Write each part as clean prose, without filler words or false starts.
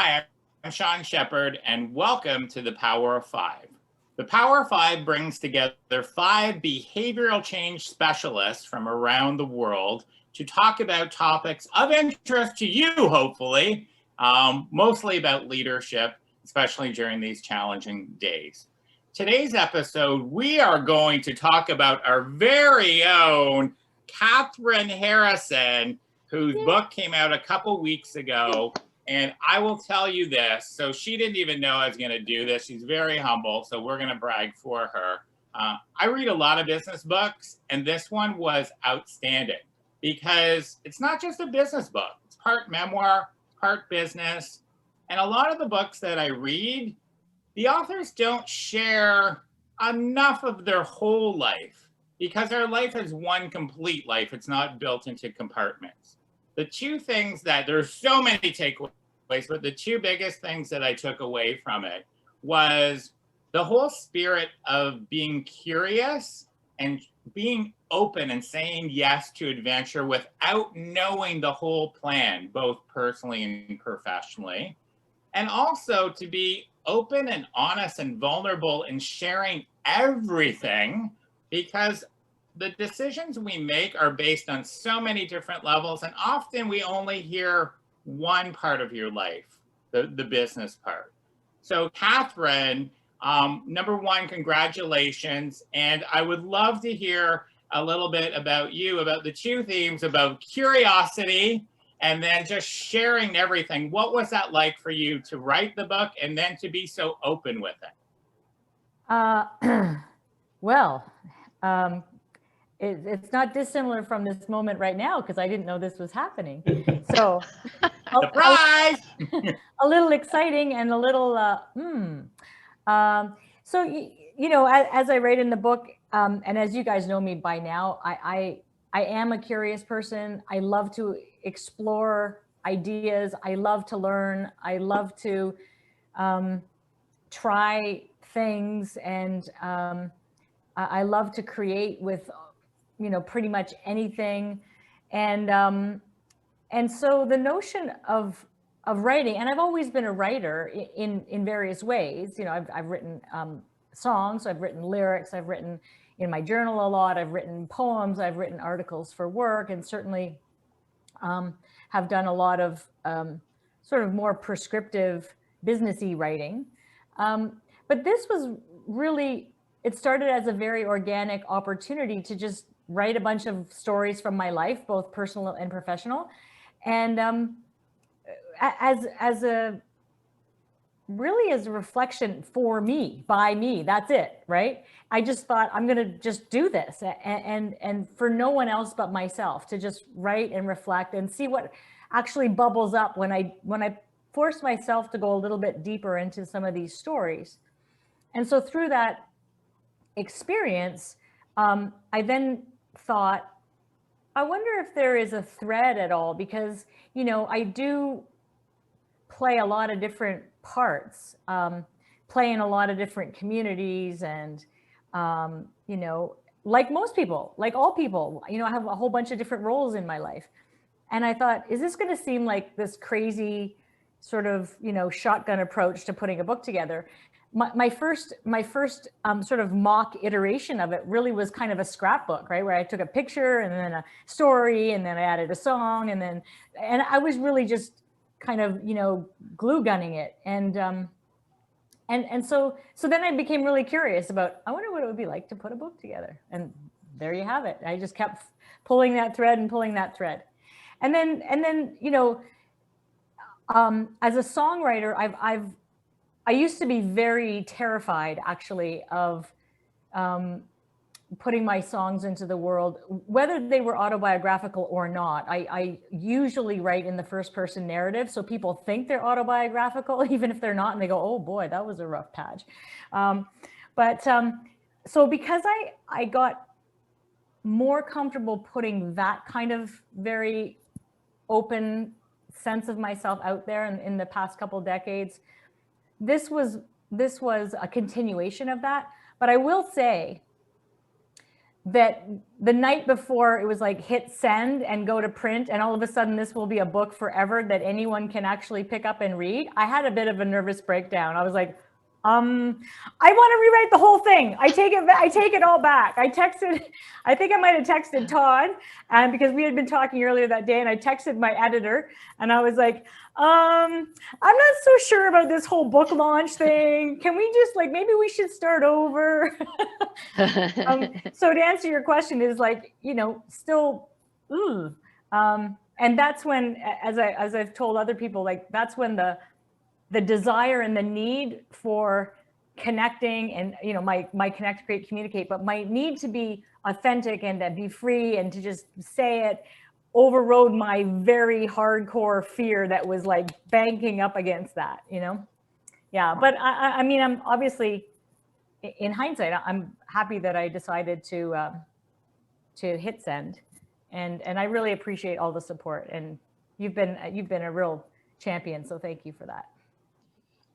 Hi, I'm Sean Shepard, and welcome to the Power of Five. The Power of Five brings together 5 behavioral change specialists from around the world to talk about topics of interest to you, hopefully, mostly about leadership, especially during these challenging days. Today's episode, we are going to talk about our very own Catherine Harrison, whose book came out a couple weeks ago. And I will tell you this, so she didn't even know I was going to do this. She's very humble, so we're going to brag for her. I read a lot of business books, and this one was outstanding because it's not just a business book. It's part memoir, part business. And a lot of the books that I read, the authors don't share enough of their whole life because our life is one complete life. It's not built into compartments. The two things that there's so many takeaways, but the two biggest things that I took away from it was the whole spirit of being curious and being open and saying yes to adventure without knowing the whole plan, both personally and professionally. And also to be open and honest and vulnerable in sharing everything, because the decisions we make are based on so many different levels, and often we only hear one part of your life, the business part. So Catherine, number one, congratulations. And I would love to hear a little bit about you, about the two themes, about curiosity and then just sharing everything. What was that like for you to write the book and then to be so open with it? It's not dissimilar from this moment right now because I didn't know this was happening. So surprise! A little exciting and a little, So, you know, as I write in the book, and as you guys know me by now, I am a curious person. I love to explore ideas. I love to learn. I love to try things, and I love to create with, you know, pretty much anything. And so the notion of writing, and I've always been a writer in various ways. You know, I've written songs, I've written lyrics, I've written in my journal a lot, I've written poems, I've written articles for work, and certainly have done a lot of sort of more prescriptive businessy writing. But this was really, it started as a very organic opportunity to just write a bunch of stories from my life, both personal and professional. And as a reflection for me, by me, that's it, right? I just thought I'm going to just do this and for no one else but myself, to just write and reflect and see what actually bubbles up when I force myself to go a little bit deeper into some of these stories. And so through that experience, I then thought, I wonder if there is a thread at all, because, you know, I do play a lot of different parts, play in a lot of different communities, and, you know, like most people, like all people, you know, I have a whole bunch of different roles in my life. And I thought, is this going to seem like this crazy sort of, you know, shotgun approach to putting a book together? My first sort of mock iteration of it really was kind of a scrapbook, right? Where I took a picture and then a story, and then I added a song, and I was really just kind of, you know, glue gunning it. And so then I became really curious about, I wonder what it would be like to put a book together. And there you have it. I just kept pulling that thread and pulling that thread. And then, you know, as a songwriter, I used to be very terrified, actually, of putting my songs into the world, whether they were autobiographical or not. I usually write in the first person narrative, so people think they're autobiographical, even if they're not, and they go, oh boy, that was a rough patch. So because I got more comfortable putting that kind of very open sense of myself out there in the past couple decades, this was a continuation of that. But I will say that the night before it was like hit send and go to print, and all of a sudden this will be a book forever that anyone can actually pick up and read, I had a bit of a nervous breakdown. I was like, I want to rewrite the whole thing. I take it all back. I think I might have texted Todd, and because we had been talking earlier that day, and I texted my editor and I was like, I'm not so sure about this whole book launch thing. Can we just maybe we should start over? So to answer your question is still, and that's when, as I've told other people, that's when the desire and the need for connecting and, my connect, create, communicate, but my need to be authentic and to be free and to just say it overrode my very hardcore fear that was banking up against that, Yeah. But I mean, I'm obviously, in hindsight, I'm happy that I decided to hit send, and I really appreciate all the support, and you've been a real champion. So thank you for that.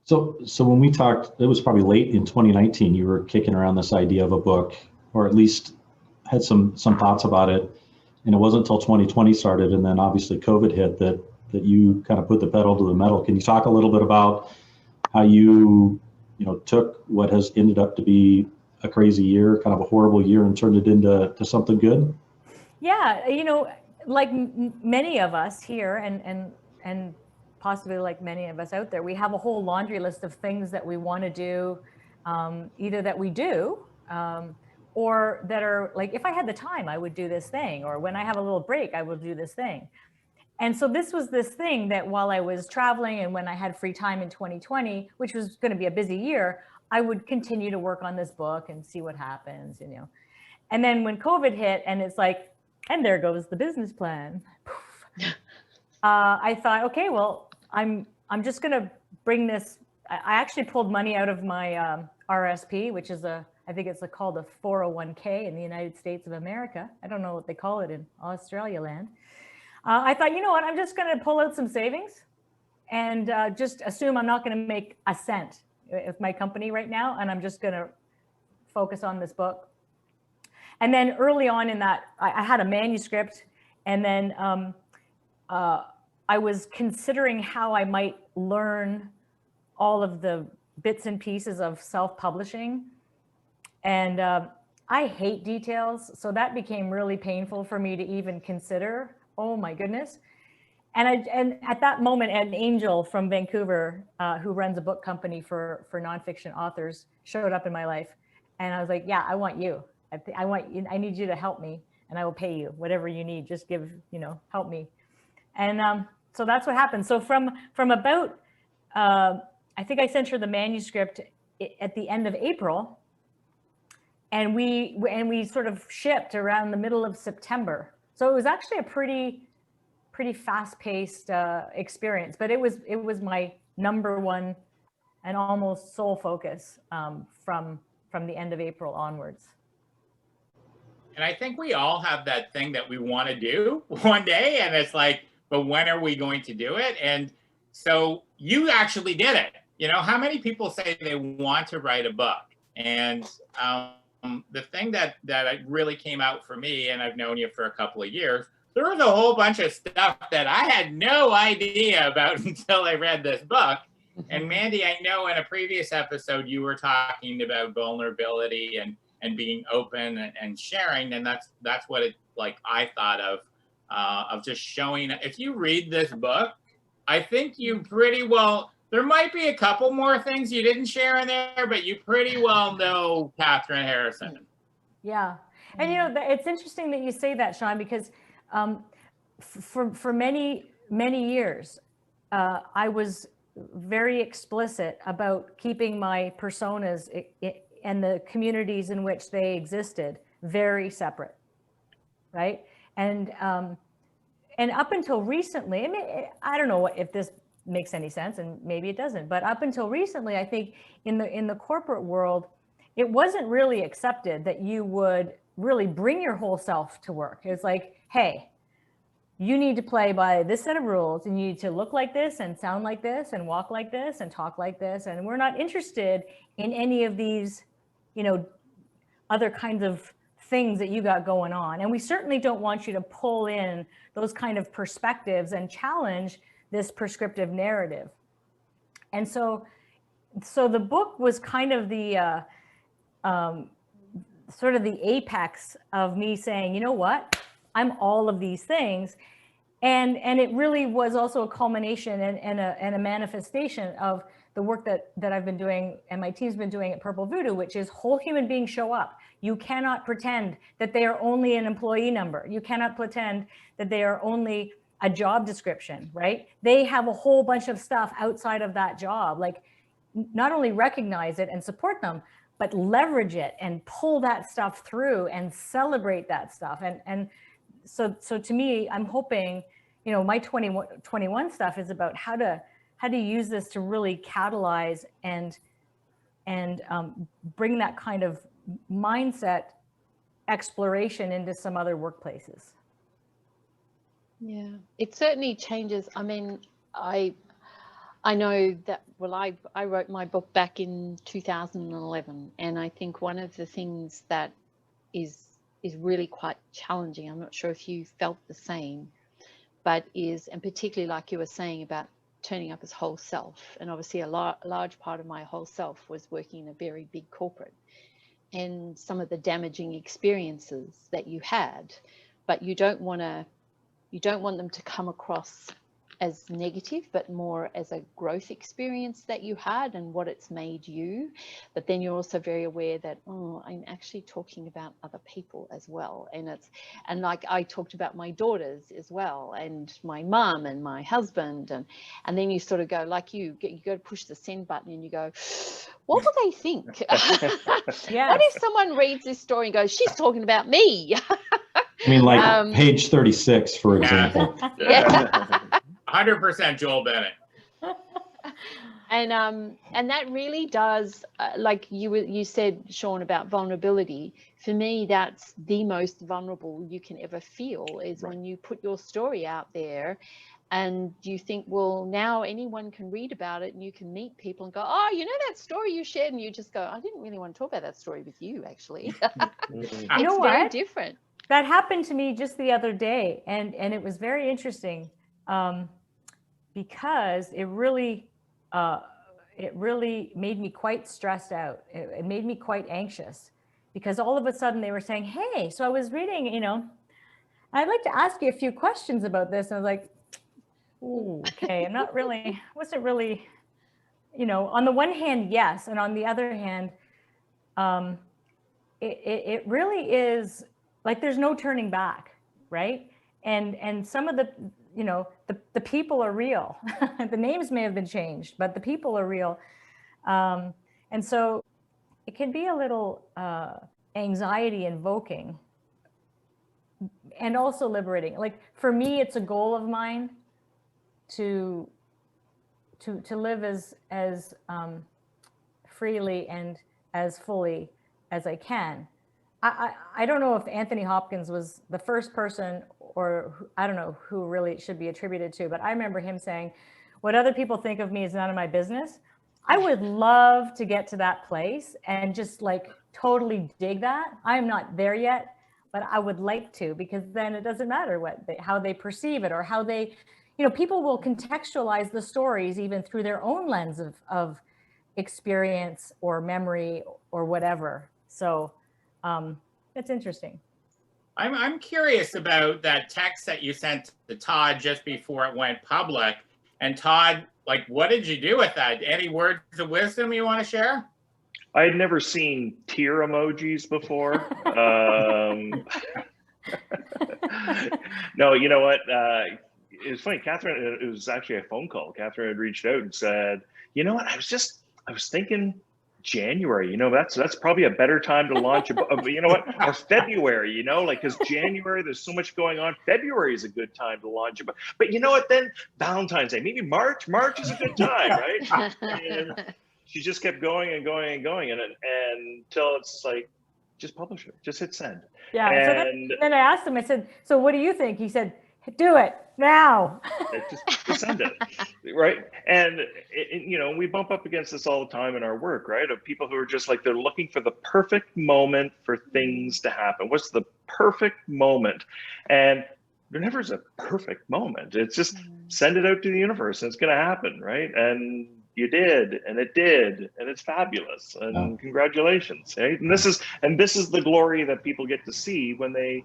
So when we talked, it was probably late in 2019, you were kicking around this idea of a book, or at least had some thoughts about it. And it wasn't until 2020 started, and then obviously COVID hit, that you kind of put the pedal to the metal. Can you talk a little bit about how you took what has ended up to be a crazy year, kind of a horrible year, and turned it into something good? Yeah, like many of us here, and possibly like many of us out there, we have a whole laundry list of things that we want to do, either that we do, or that are like, if I had the time, I would do this thing, or when I have a little break, I will do this thing. And so this was this thing that while I was traveling and when I had free time in 2020, which was going to be a busy year, I would continue to work on this book and see what happens, And then when COVID hit, and it's like, and there goes the business plan. I thought, okay, well, I'm just going to bring this. I actually pulled money out of my RSP, which is I think it's called a 401k in the United States of America. I don't know what they call it in Australia land. I thought, you know what, I'm just going to pull out some savings and just assume I'm not going to make a cent with my company right now. And I'm just going to focus on this book. And then early on in that, I had a manuscript, and then I was considering how I might learn all of the bits and pieces of self-publishing. And I hate details, so that became really painful for me to even consider. Oh my goodness. And at that moment, an angel from Vancouver, who runs a book company for nonfiction authors, showed up in my life. And I was like, yeah, I want you. I need you to help me, and I will pay you whatever you need. Just help me. And so that's what happened. So from about, I think I sent her the manuscript at the end of April, and we sort of shipped around the middle of September. So it was actually a pretty fast-paced experience, but it was my number one and almost sole focus from the end of April onwards. And I think we all have that thing that we want to do one day, and it's like, but when are we going to do it? And so you actually did it. How many people say they want to write a book? And the thing that really came out for me, and I've known you for a couple of years, there was a whole bunch of stuff that I had no idea about until I read this book. And Mandy, I know in a previous episode, you were talking about vulnerability and being open and sharing. And that's what I thought of just showing. If you read this book, I think you pretty well, there might be a couple more things you didn't share in there, but you pretty well know Catherine Harrison. Yeah. And it's interesting that you say that, Sean, because for many years, I was very explicit about keeping my personas and the communities in which they existed very separate, right? And up until recently, I mean, I don't know if this makes any sense, and maybe it doesn't, but up until recently, I think in the corporate world, it wasn't really accepted that you would really bring your whole self to work. It's like, hey, you need to play by this set of rules, and you need to look like this and sound like this and walk like this and talk like this. And we're not interested in any of these, other kinds of things that you got going on. And we certainly don't want you to pull in those kind of perspectives and challenge this prescriptive narrative. And so the book was kind of the sort of the apex of me saying, you know what, I'm all of these things. And it really was also a culmination and a manifestation of the work that I've been doing and my team's been doing at Purple Voodoo, which is whole human beings show up. You cannot pretend that they are only an employee number. You cannot pretend that they are only a job description, right? They have a whole bunch of stuff outside of that job. Like, not only recognize it and support them, but leverage it and pull that stuff through and celebrate that stuff. And so to me, I'm hoping, you know, my 2021 stuff is about how to use this to really catalyze and bring that kind of mindset exploration into some other workplaces. Yeah, it certainly changes. I mean, I know that, well, I wrote my book back in 2011, and I think one of the things that is really quite challenging, I'm not sure if you felt the same, but and particularly like you were saying about turning up as whole self, and obviously a large part of my whole self was working in a very big corporate, and some of the damaging experiences that you had, but you don't want them to come across as negative, but more as a growth experience that you had and what it's made you. But then you're also very aware that, oh, I'm actually talking about other people as well. And like I talked about my daughters as well, and my mum and my husband, and then you sort of go, like you go to push the send button and you go, what will they think? Yeah. What if someone reads this story and goes, she's talking about me? I mean, like page 36, for example. Yeah. 100% Joel Bennett. And that really does, like you said, Sean, about vulnerability. For me, that's the most vulnerable you can ever feel, is when you put your story out there and you think, well, now anyone can read about it and you can meet people and go, oh, you know that story you shared, and you just go, I didn't really want to talk about that story with you, actually. You know what? Very different. That happened to me just the other day, and it was very interesting. Because it really made me quite stressed out. It made me quite anxious, because all of a sudden they were saying, hey, so I was reading, you know, I'd like to ask you a few questions about this. And I was like, ooh, okay, wasn't really, you know, on the one hand, yes. And on the other hand, it really is like, there's no turning back, right? And some of the, you know, the people are real. The names may have been changed, but the people are real. And so it can be a little anxiety invoking and also liberating. Like, for me, it's a goal of mine to live as freely and as fully as I can. I don't know if Anthony Hopkins was the first person, or I don't know who really it should be attributed to, but I remember him saying, what other people think of me is none of my business. I would love to get to that place and just like totally dig that. I'm not there yet, but I would like to, because then it doesn't matter how they perceive it, or how they, you know, people will contextualize the stories even through their own lens of experience or memory or whatever. So it's interesting. I'm curious about that text that you sent to Todd just before it went public. And Todd, like, what did you do with that? Any words of wisdom you want to share? I had never seen tear emojis before. No, you know what? It was funny. Catherine, it was actually a phone call. Catherine had reached out and said, you know what? I was thinking January, you know, that's probably a better time to launch you know what, or February, you know, like, because January there's so much going on. February is a good time to launch it, but you know what, then Valentine's Day, maybe March is a good time, right? And she just kept going and going and going, and until it's like, just publish it, just hit send. Yeah. And so then I asked him, I said, so what do you think? He said, Do it now. Just send it, right? And we bump up against this all the time in our work, right? Of people who are just like, they're looking for the perfect moment for things to happen. What's the perfect moment? And there never is a perfect moment. It's just send it out to the universe and it's going to happen, right? And you did, and it did, and it's fabulous, and congratulations, right? And this is the glory that people get to see when they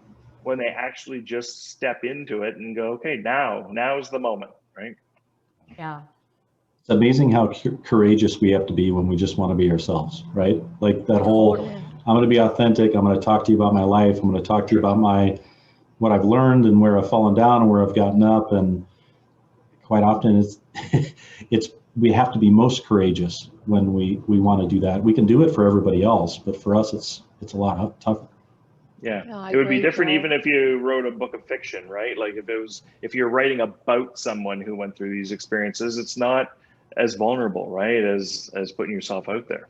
actually just step into it and go, okay, now is the moment, right? Yeah. It's amazing how courageous we have to be when we just want to be ourselves, right? Like that whole, I'm going to be authentic. I'm going to talk to you about my life. I'm going to talk to you about what I've learned and where I've fallen down and where I've gotten up. And quite often we have to be most courageous when we want to do that. We can do it for everybody else, but for us, it's a lot tougher. Yeah, no, it would be different even if you wrote a book of fiction, right? Like if you're writing about someone who went through these experiences, it's not as vulnerable, right? As putting yourself out there.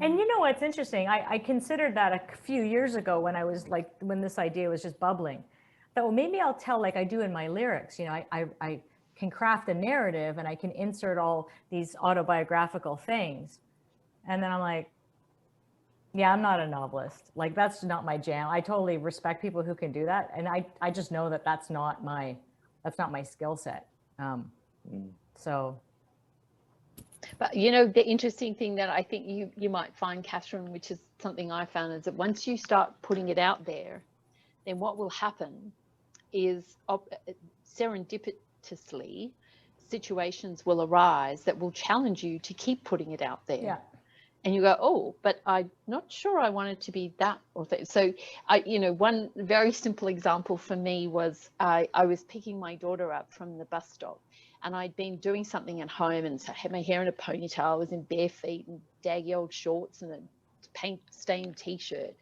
And you know what's interesting? I considered that a few years ago when this idea was just bubbling. I thought, well, maybe I'll tell like I do in my lyrics. I can craft a narrative and I can insert all these autobiographical things. And then I'm like, yeah, I'm not a novelist. Like, that's not my jam. I totally respect people who can do that. And I just know that that's not my skill set. So. But the interesting thing that I think you might find, Catherine, which is something I found, is that once you start putting it out there, then what will happen is serendipitously situations will arise that will challenge you to keep putting it out there. Yeah. And you go, oh, but I'm not sure I want it to be that authentic. So one very simple example for me was I was picking my daughter up from the bus stop, and I'd been doing something at home, and so I had my hair in a ponytail. I was in bare feet and daggy old shorts and a paint stained t-shirt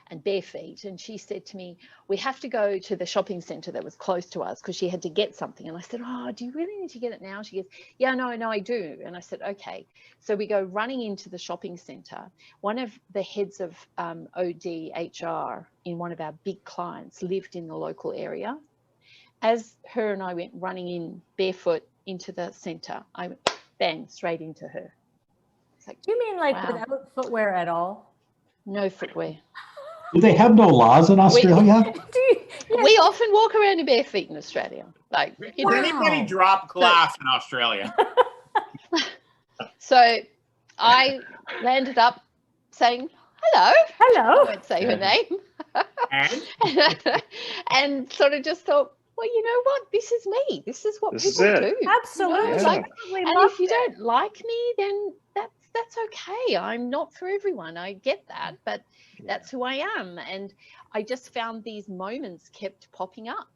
and bare feet. And she said to me, we have to go to the shopping center that was close to us because she had to get something. And I said, oh, do you really need to get it now? She goes, yeah, no, I do. And I said, okay. So we go running into the shopping center. One of the heads of ODHR in one of our big clients lived in the local area. As her and I went running in barefoot into the center, I went bang straight into her. It's like, You mean like without footwear at all? No footwear. Do they have no laws in Australia? We often walk around in bare feet in Australia. Like, Did anybody drop glass in Australia? So I landed up saying, hello. Hello. I won't say her name. And sort of just thought, well, you know what? This is me. This is what people do. Absolutely. And if you don't like me, then that's okay. I'm not for everyone. I get that, but that's who I am. And I just found these moments kept popping up,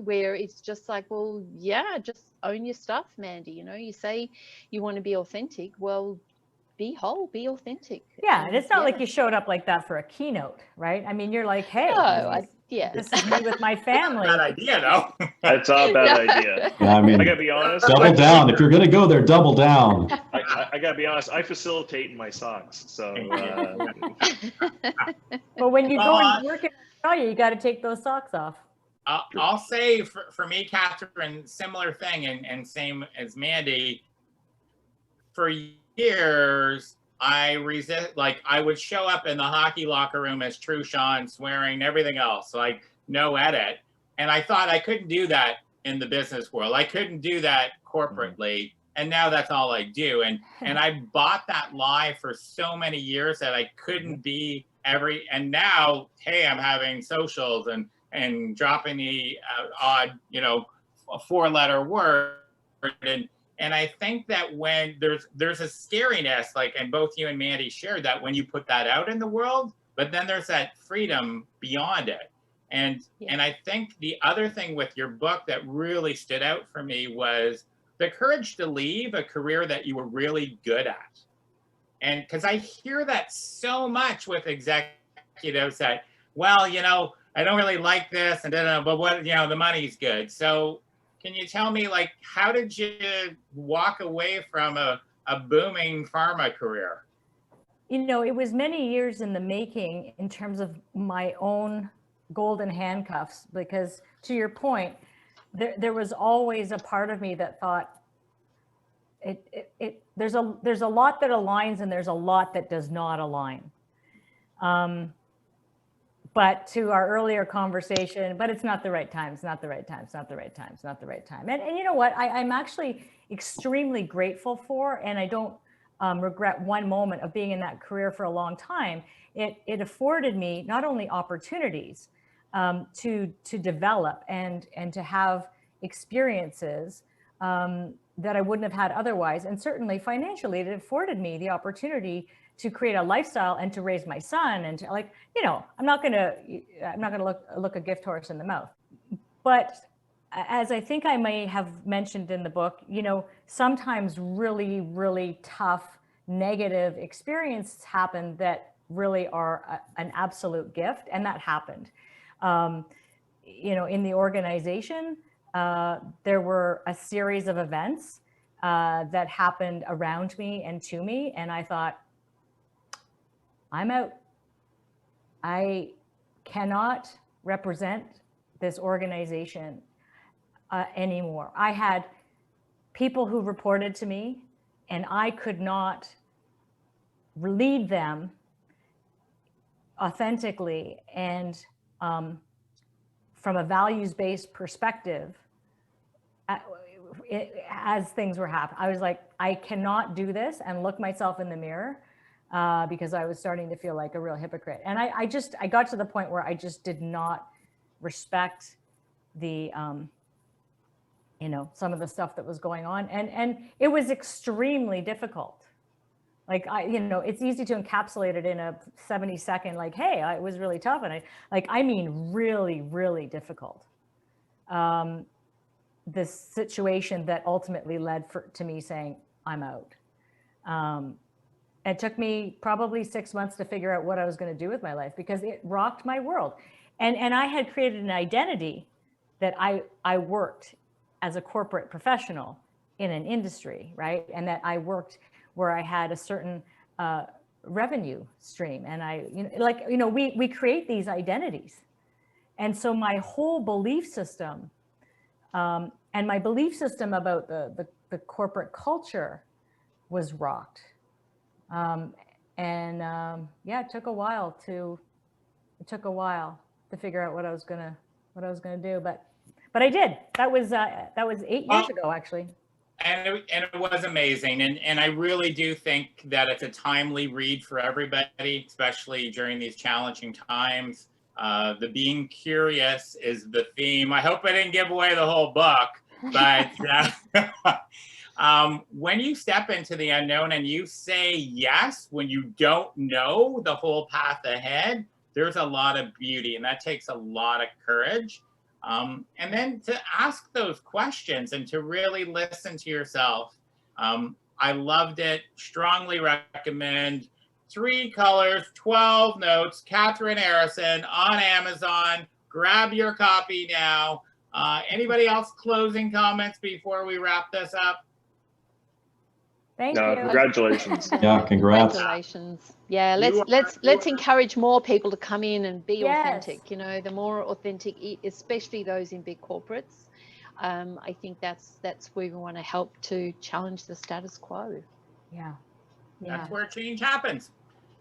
where it's just like, well, yeah, just own your stuff, Mandy. You say you want to be authentic. Well, be whole, be authentic. Yeah, and it's not like you showed up like that for a keynote, right? I mean, you're like, hey, this is me with my family. Bad idea, though. That's a bad idea. Yeah, I mean, I gotta be honest. Double down. If you're gonna go there, double down. I gotta be honest. I facilitate in my socks, so. But when you go and work in Australia, you got to take those socks off. I'll say for me, Catherine, similar thing, and same as Mandy. For years, I would show up in the hockey locker room as True Sean, swearing, everything else, like no edit. And I thought I couldn't do that in the business world. I couldn't do that corporately. And now that's all I do. And I bought that lie for so many years that I couldn't be and now, hey, I'm having socials and dropping the odd, 4-letter word. And I think that when there's a scariness, and both you and Mandy shared that when you put that out in the world, but then there's that freedom beyond it. And I think the other thing with your book that really stood out for me was the courage to leave a career that you were really good at. And because I hear that so much with executives that, well, I don't really like this, but what, the money's good. So can you tell me, how did you walk away from a booming pharma career? It was many years in the making in terms of my own golden handcuffs, because to your point, there was always a part of me that thought there's a lot that aligns and there's a lot that does not align. But to our earlier conversation, but it's not the right time. It's not the right time. It's not the right time. It's not the right time. And you know what? I'm actually extremely grateful for, and I don't regret one moment of being in that career for a long time. It afforded me not only opportunities to develop and to have experiences that I wouldn't have had otherwise. And certainly financially, it afforded me the opportunity to create a lifestyle and to raise my son and to, like, you know, I'm not gonna look a gift horse in the mouth. But as I think I may have mentioned in the book, you know, sometimes really, really tough negative experiences happen that really are an absolute gift. And that happened. You know, in the organization, there were a series of events that happened around me and to me. And I thought, I'm out. I cannot represent this organization anymore. I had people who reported to me, and I could not lead them authentically and from a values-based perspective as things were happening. I was like, I cannot do this and look myself in the mirror because I was starting to feel like a real hypocrite. And I got to the point where I just did not respect the, you know, some of the stuff that was going on. And it was extremely difficult. Like, you know, it's easy to encapsulate it in a 70-second, like, hey, it was really tough. And I mean, really, really difficult. This situation that ultimately led to me saying, I'm out. It took me probably 6 months to figure out what I was going to do with my life because it rocked my world. And I had created an identity that I worked as a corporate professional in an industry, right? And that I worked where I had a certain revenue stream. And we create these identities. And so my whole belief system and my belief system about the corporate culture was rocked. Yeah, it took a while to figure out what I was gonna do, but I did. That was 8 years ago, actually. And it was amazing. And I really do think that it's a timely read for everybody, especially during these challenging times. The being curious is the theme. I hope I didn't give away the whole book, but when you step into the unknown and you say yes when you don't know the whole path ahead, there's a lot of beauty, and that takes a lot of courage. And then to ask those questions and to really listen to yourself. I loved it. Strongly recommend. 3 Colors, 12 Notes, Catherine Harrison on Amazon. Grab your copy now. Anybody else closing comments before we wrap this up? Thank you. Congratulations. Yeah, congrats. Congratulations. Yeah, let's encourage more people to come in and be authentic. You know, the more authentic, especially those in big corporates, I think that's where we want to help to challenge the status quo. Yeah. That's where change happens.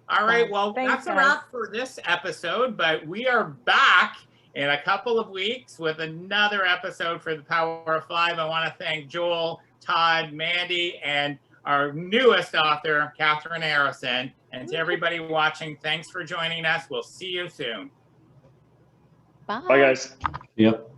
All right, well, that's a wrap for this episode, but we are back in a couple of weeks with another episode for the Power of 5. I want to thank Joel, Todd, Mandy, and our newest author, Catherine Harrison. And to everybody watching, thanks for joining us. We'll see you soon. Bye. Bye, guys. Yep.